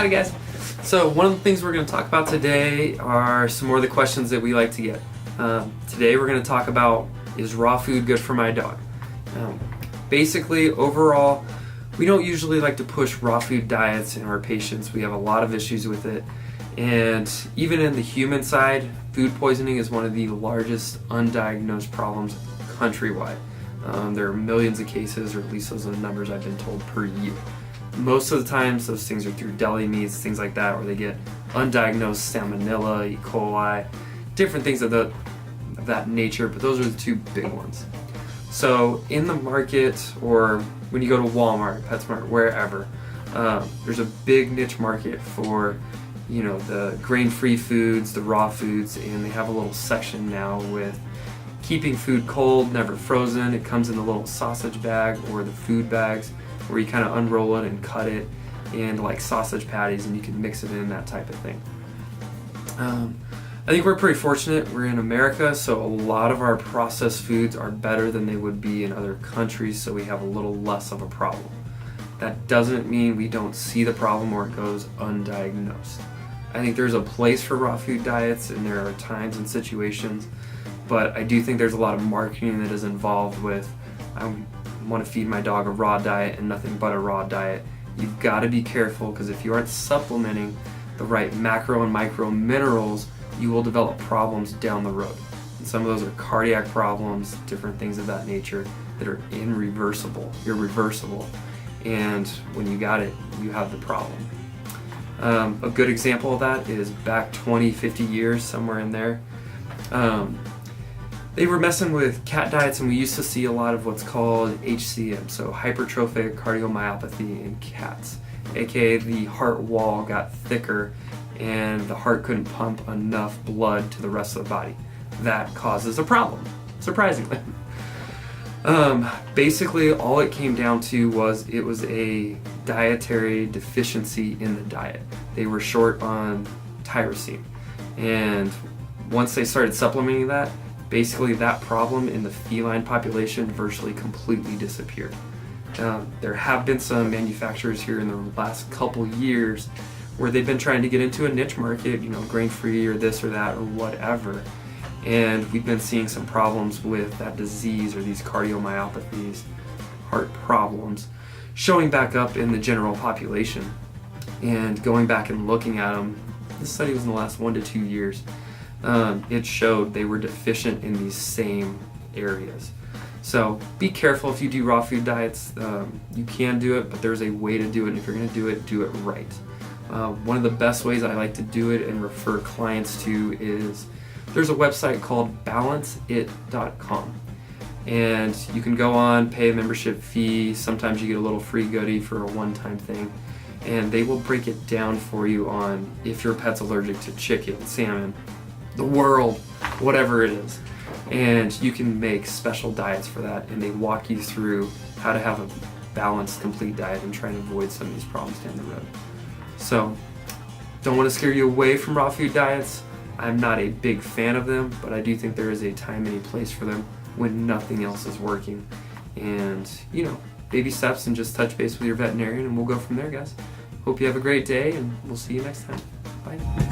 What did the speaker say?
Howdy guys. So one of the things we're going to talk about today are some more of the questions that we like to get. Today we're going to talk about, is raw food good for my dog? Basically, overall, we don't usually like to push raw food diets in our patients. We have a lot of issues with it. And even in the human side, food poisoning is one of the largest undiagnosed problems countrywide. There are millions of cases, or at least those are the numbers I've been told, per year. Most of the times those things are through deli meats, things like that, where they get undiagnosed salmonella, E. coli, different things of that nature, but those are the two big ones. So in the market, or when you go to Walmart, PetSmart, wherever, there's a big niche market for, you know, the grain-free foods, the raw foods, and they have a little section now with keeping food cold, never frozen. It comes in the little sausage bag or the food bags where you kind of unroll it and cut it into like sausage patties, and you can mix it in, that type of thing. I think we're pretty fortunate. We're in America, so a lot of our processed foods are better than they would be in other countries, so we have a little less of a problem. That doesn't mean we don't see the problem or it goes undiagnosed. I think there's a place for raw food diets, and there are times and situations, but I do think there's a lot of marketing that is involved with, I want to feed my dog a raw diet and nothing but a raw diet. You've got to be careful, because if you aren't supplementing the right macro and micro minerals, you will develop problems down the road. And some of those are cardiac problems, different things of that nature that are irreversible. And when you got it, you have the problem. A good example of that is back 20, 50 years, somewhere in there. They were messing with cat diets, and we used to see a lot of what's called HCM, so hypertrophic cardiomyopathy in cats, aka the heart wall got thicker and the heart couldn't pump enough blood to the rest of the body. That causes a problem, surprisingly. Basically, all it came down to was it was a dietary deficiency in the diet. They were short on tyrosine, and once they started supplementing that, basically that problem in the feline population virtually completely disappeared. There have been some manufacturers here in the last couple years where they've been trying to get into a niche market, you know, grain-free or this or that or whatever, and we've been seeing some problems with that disease or these cardiomyopathies, heart problems, showing back up in the general population. And going back and looking at them, this study was in the last 1 to 2 years, it showed they were deficient in these same areas. So be careful if you do raw food diets. You can do it, but there's a way to do it, and if you're going to do it right. One of the best ways I like to do it and refer clients to is, there's a website called balanceit.com, and you can go on, pay a membership fee. Sometimes you get a little free goodie for a one-time thing, and they will break it down for you on if your pet's allergic to chicken, salmon, the world, whatever it is, and you can make special diets for that, and they walk you through how to have a balanced, complete diet and try and avoid some of these problems down the road. So don't want to scare you away from raw food diets. I'm not a big fan of them, but I do think there is a time and a place for them when nothing else is working. And, you know, baby steps, and just touch base with your veterinarian, and we'll go from there, guys. Hope you have a great day, and we'll see you next time. Bye.